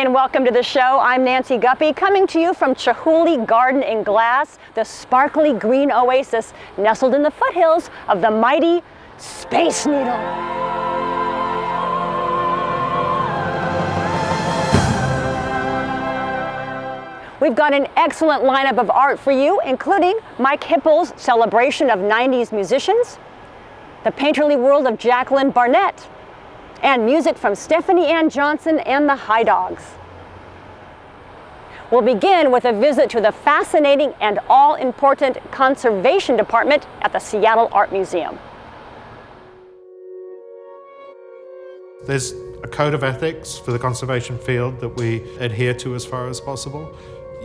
and welcome to the show. I'm Nancy Guppy, coming to you from Chihuly Garden in Glass, the sparkly green oasis nestled in the foothills of the mighty Space Needle. We've got an excellent lineup of art for you, including Mike Hipple's celebration of 90s musicians, the painterly world of Jacqueline Barnett, and music from Anne Johnson and The Hidogs. We'll begin with a visit to the fascinating and all-important conservation department at the Seattle Art Museum. There's a code of ethics for the conservation field that we adhere to as far as possible.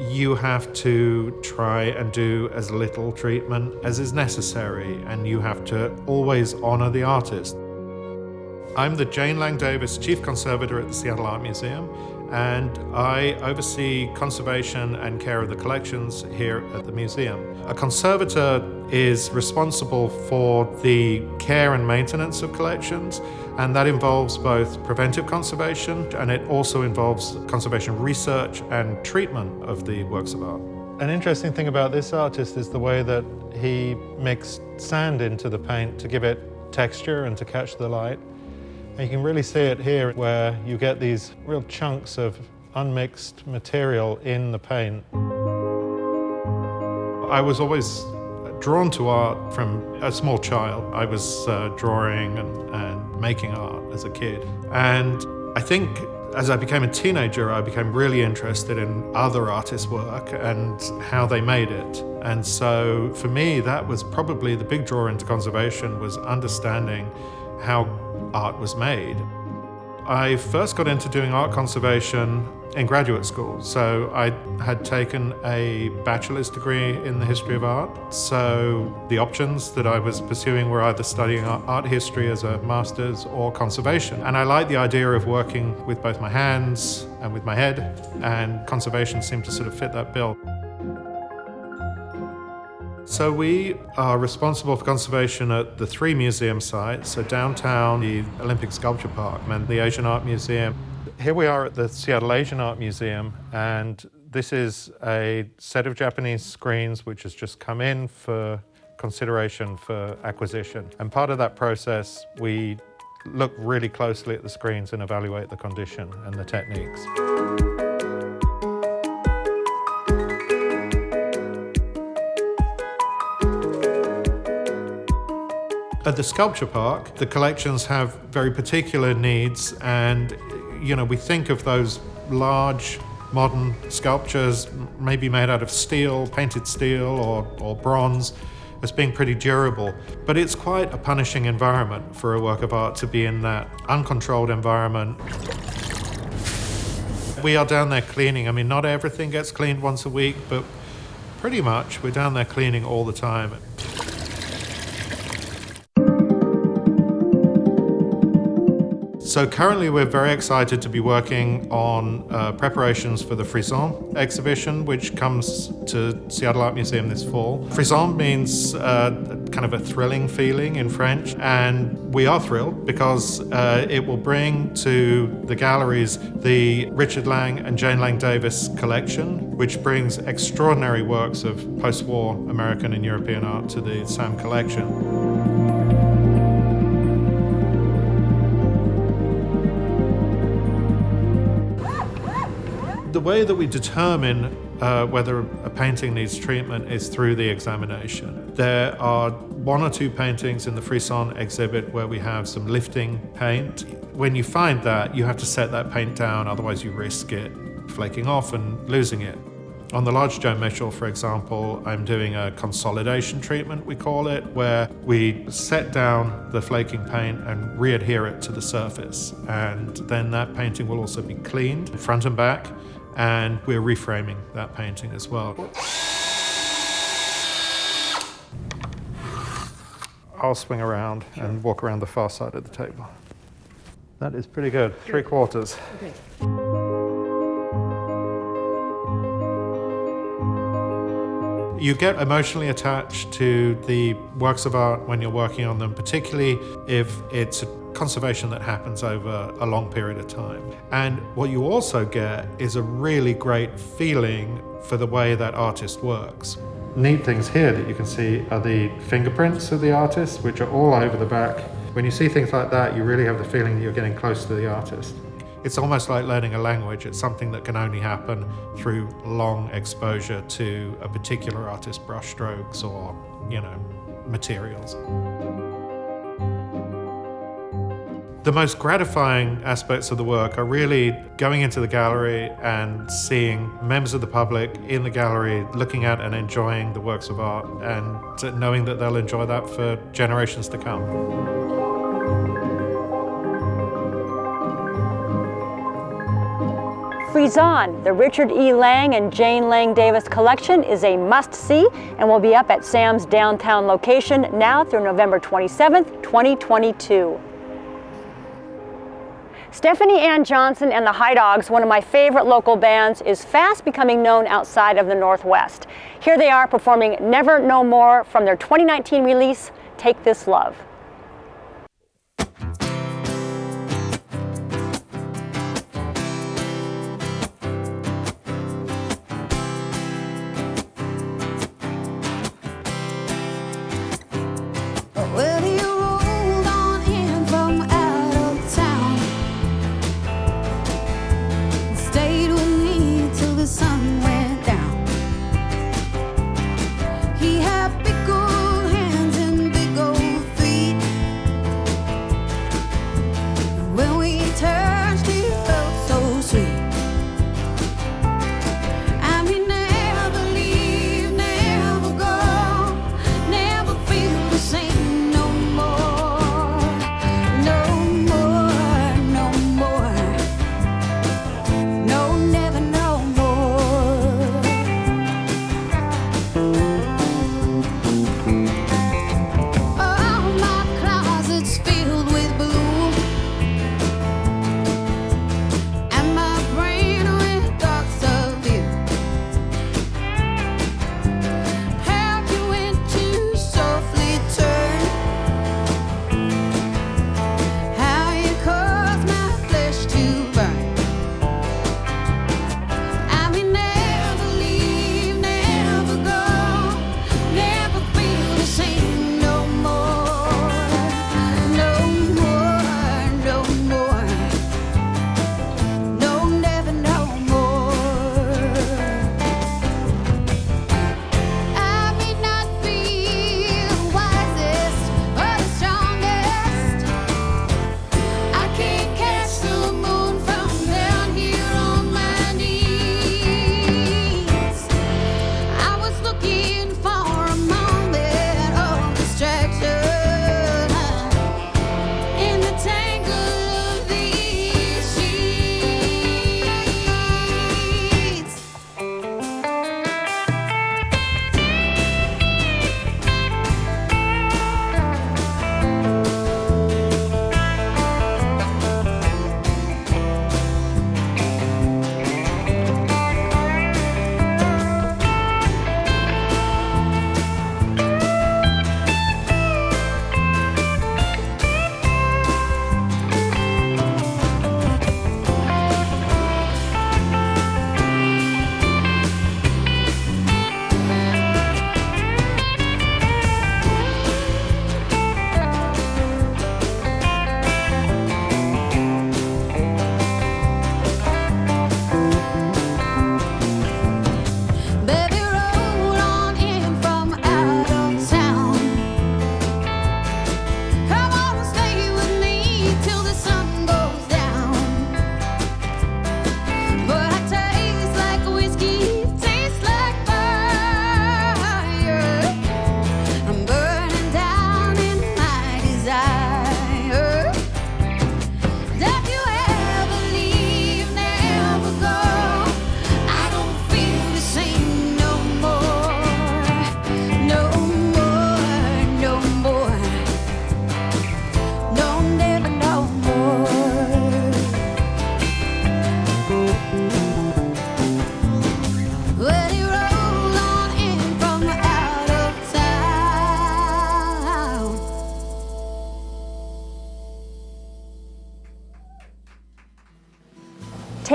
You have to try and do as little treatment as is necessary, and you have to always honor the artist. I'm the Jane Lang Davis Chief Conservator at the Seattle Art Museum, and I oversee conservation and care of the collections here at the museum. A conservator is responsible for the care and maintenance of collections, and that involves both preventive conservation, and it also involves conservation research and treatment of the works of art. An interesting thing about this artist is the way that he mixed sand into the paint to give it texture and to catch the light. And you can really see it here, where you get these real chunks of unmixed material in the paint. I was always drawn to art from a small child. I was drawing and making art as a kid. And I think as I became a teenager, I became really interested in other artists' work and how they made it. And so for me, that was probably the big draw into conservation, was understanding how art was made. I first got into doing art conservation in graduate school. So I had taken a bachelor's degree in the history of art. So the options that I was pursuing were either studying art history as a master's or conservation. And I liked the idea of working with both my hands and with my head, and conservation seemed to sort of fit that bill. So we are responsible for conservation at the 3 museum sites, so downtown, the Olympic Sculpture Park, and the Asian Art Museum. Here we are at the Seattle Asian Art Museum, and this is a set of Japanese screens which has just come in for consideration for acquisition. And part of that process, we look really closely at the screens and evaluate the condition and the techniques. At the Sculpture Park, the collections have very particular needs, and we think of those large modern sculptures, maybe made out of steel, painted steel or bronze, as being pretty durable. But it's quite a punishing environment for a work of art to be in that uncontrolled environment. We are down there cleaning. I mean, not everything gets cleaned once a week, but pretty much we're down there cleaning all the time. So currently we're very excited to be working on preparations for the Frisson exhibition, which comes to Seattle Art Museum this fall. Frisson means kind of a thrilling feeling in French, and we are thrilled because it will bring to the galleries the Richard Lang and Jane Lang Davis collection, which brings extraordinary works of post-war American and European art to the SAM collection. The way that we determine whether a painting needs treatment is through the examination. There are 1 or 2 paintings in the Frisson exhibit where we have some lifting paint. When you find that, you have to set that paint down, otherwise you risk it flaking off and losing it. On the large Joan Mitchell, for example, I'm doing a consolidation treatment, we call it, where we set down the flaking paint and re-adhere it to the surface. And then that painting will also be cleaned front and back, and we're reframing that painting as well. I'll swing around and walk around the far side of the table. That is pretty good, 3/4. Okay. You get emotionally attached to the works of art when you're working on them, particularly if it's a conservation that happens over a long period of time. And what you also get is a really great feeling for the way that artist works. Neat things here that you can see are the fingerprints of the artist, which are all over the back. When you see things like that, you really have the feeling that you're getting close to the artist. It's almost like learning a language. It's something that can only happen through long exposure to a particular artist's brushstrokes or, materials. The most gratifying aspects of the work are really going into the gallery and seeing members of the public in the gallery looking at and enjoying the works of art, and knowing that they'll enjoy that for generations to come. Frisson, the Richard E. Lang and Jane Lang Davis collection, is a must-see and will be up at Sam's downtown location now through November 27th, 2022. Stephanie Anne Johnson and the Hidogs, one of my favorite local bands, is fast becoming known outside of the Northwest. Here they are performing Never No More from their 2019 release, Take This Love. He had big old hands and big old feet.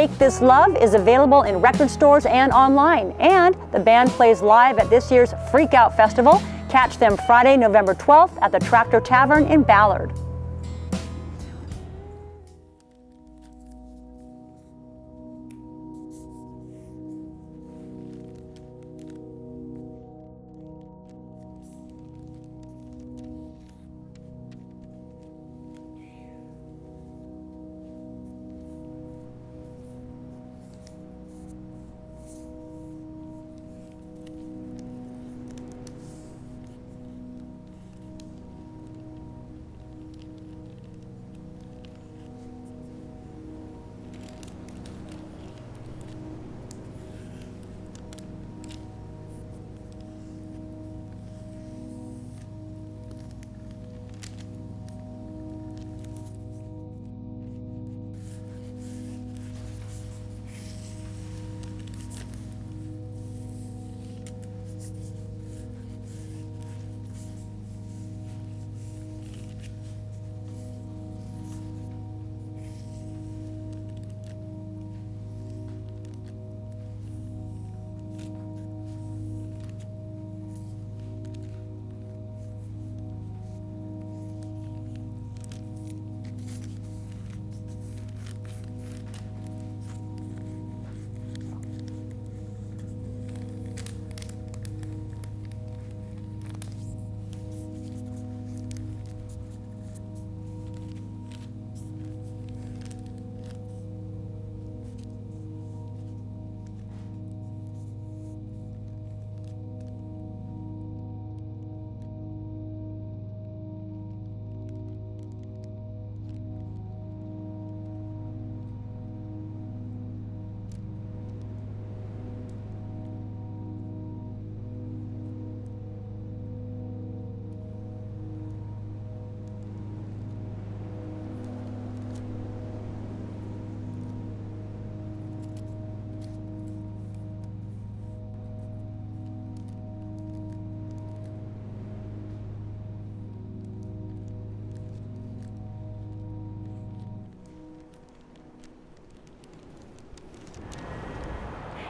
Take This Love is available in record stores and online. And the band plays live at this year's Freak Out Festival. Catch them Friday, November 12th at the Tractor Tavern in Ballard.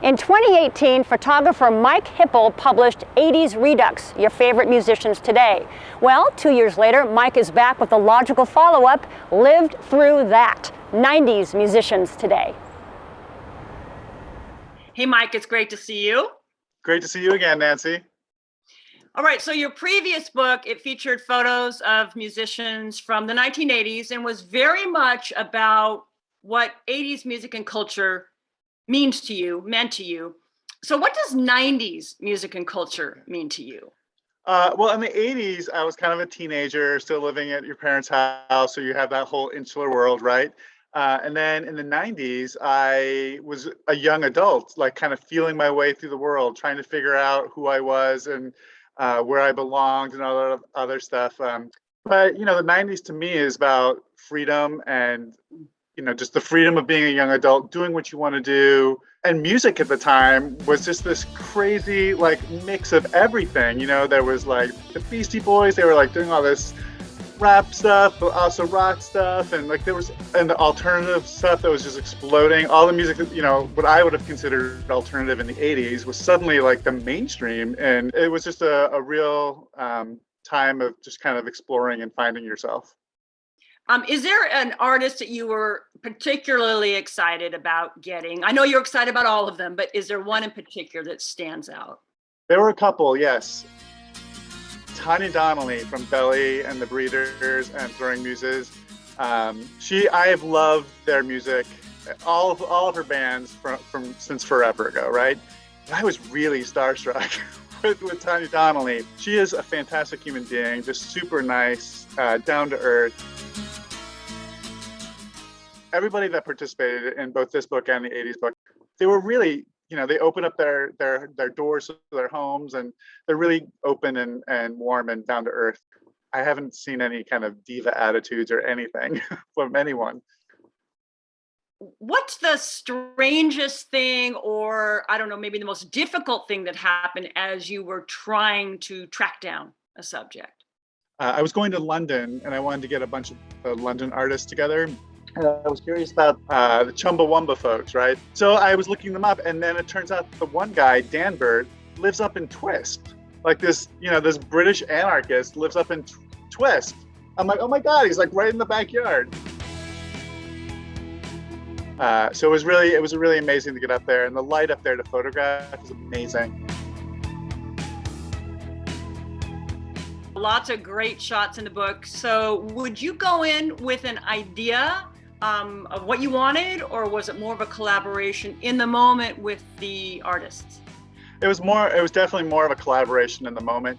In 2018, photographer Mike Hipple published 80s Redux, Your Favorite Musicians Today. Well, 2 years later, Mike is back with the logical follow-up, Lived Through That, 90s Musicians Today. Hey, Mike, it's great to see you. Great to see you again, Nancy. All right, so your previous book, it featured photos of musicians from the 1980s and was very much about what 80s music and culture meant to you. So what does 90s music and culture mean to you? Well, in the 80s, I was kind of a teenager, still living at your parents' house, so you have that whole insular world, right? And then in the 90s, I was a young adult, like kind of feeling my way through the world, trying to figure out who I was and where I belonged and all that other stuff. But, you know, the 90s to me is about freedom and just the freedom of being a young adult, doing what you want to do. And music at the time was just this crazy like mix of everything. You know, there was like the Beastie Boys, they were like doing all this rap stuff, but also rock stuff. And like there was, and the alternative stuff that was just exploding. All the music that, what I would have considered alternative in the 80s was suddenly like the mainstream. And it was just a real time of just kind of exploring and finding yourself. Is there an artist that you were particularly excited about getting? I know you're excited about all of them, but is there one in particular that stands out? There were a couple, yes. Tanya Donnelly from Belly and the Breeders and Throwing Muses. I have loved their music, all of her bands from since forever ago, right? I was really starstruck with Tanya Donnelly. She is a fantastic human being, just super nice, down to earth. Everybody that participated in both this book and the 80s book, they were really, they open up their doors to their homes and they're really open and warm and down to earth. I haven't seen any kind of diva attitudes or anything from anyone. What's the strangest thing, or I don't know, maybe the most difficult thing that happened as you were trying to track down a subject? I was going to London and I wanted to get a bunch of London artists together. And I was curious about the Chumbawamba folks, right? So I was looking them up, and then it turns out the one guy, Dan Bird, lives up in Twist. Like this, this British anarchist lives up in Twist. I'm like, oh my God, he's like right in the backyard. So it was really amazing to get up there, and the light up there to photograph is amazing. Lots of great shots in the book. So would you go in with an idea of what you wanted, or was it more of a collaboration in the moment with the artists? It was definitely more of a collaboration in the moment.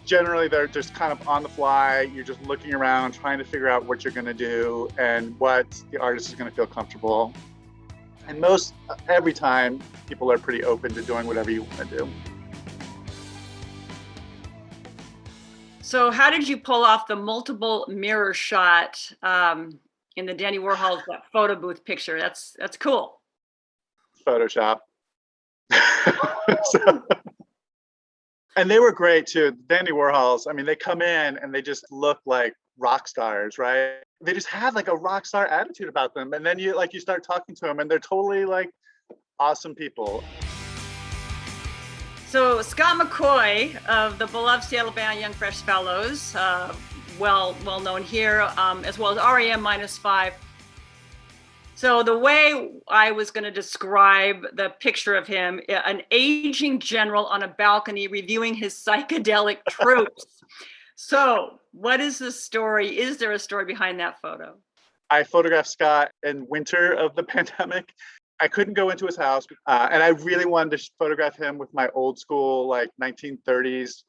Generally, they're just kind of on the fly. You're just looking around, trying to figure out what you're going to do and what the artist is going to feel comfortable. And every time, people are pretty open to doing whatever you want to do. So how did you pull off the multiple mirror shot in the Dandy Warhol's photo booth picture? That's cool. Photoshop. And they were great too. Dandy Warhols, I mean, they come in and they just look like rock stars, right? They just have like a rock star attitude about them. And then you start talking to them and they're totally like awesome people. So Scott McCoy of the beloved Seattle band Young Fresh Fellows, well known here, as well as REM -5. So the way I was going to describe the picture of him, an aging general on a balcony reviewing his psychedelic troops. So what is the story? Is there a story behind that photo? I photographed Scott in winter of the pandemic. I couldn't go into his house, and I really wanted to photograph him with my old school, like 1930s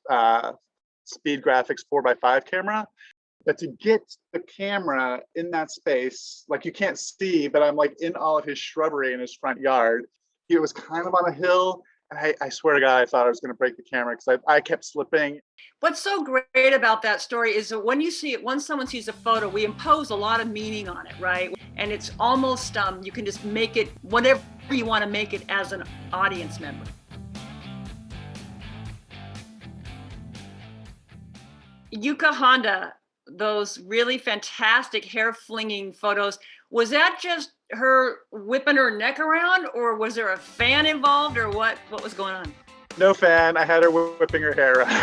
speed graphics 4x5 camera. But to get the camera in that space, like you can't see, but I'm like in all of his shrubbery in his front yard. He was kind of on a hill, and I swear to God, I thought I was going to break the camera because I kept slipping. What's so great about that story is that when someone sees a photo, we impose a lot of meaning on it, right? And it's almost, you can just make it whatever you want to make it as an audience member. Yuka Honda, those really fantastic hair flinging photos, was that just her whipping her neck around, or was there a fan involved, or what was going on? No fan. I had her whipping her hair around.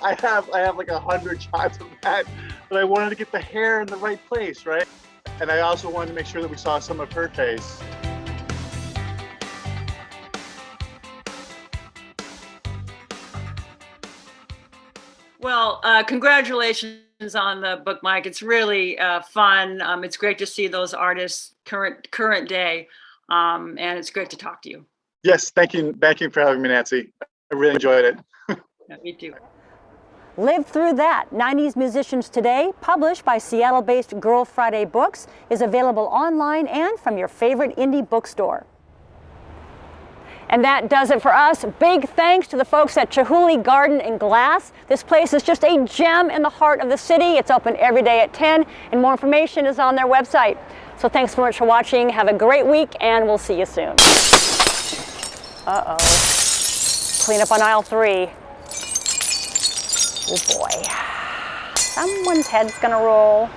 I have like 100 shots of that, but I wanted to get the hair in the right place, right? And I also wanted to make sure that we saw some of her face. Well, congratulations on the book, Mike. It's really fun. It's great to see those artists current day, and it's great to talk to you. Yes, thank you for having me, Nancy. I really enjoyed it. Yeah, me too. Live Through That, 90s Musicians Today, published by Seattle-based Girl Friday Books, is available online and from your favorite indie bookstore. And that does it for us. Big thanks to the folks at Chihuly Garden and Glass. This place is just a gem in the heart of the city. It's open every day at 10, and more information is on their website. So thanks so much for watching. Have a great week, and we'll see you soon. Uh-oh. Clean up on aisle 3. Oh boy. Someone's head's gonna roll.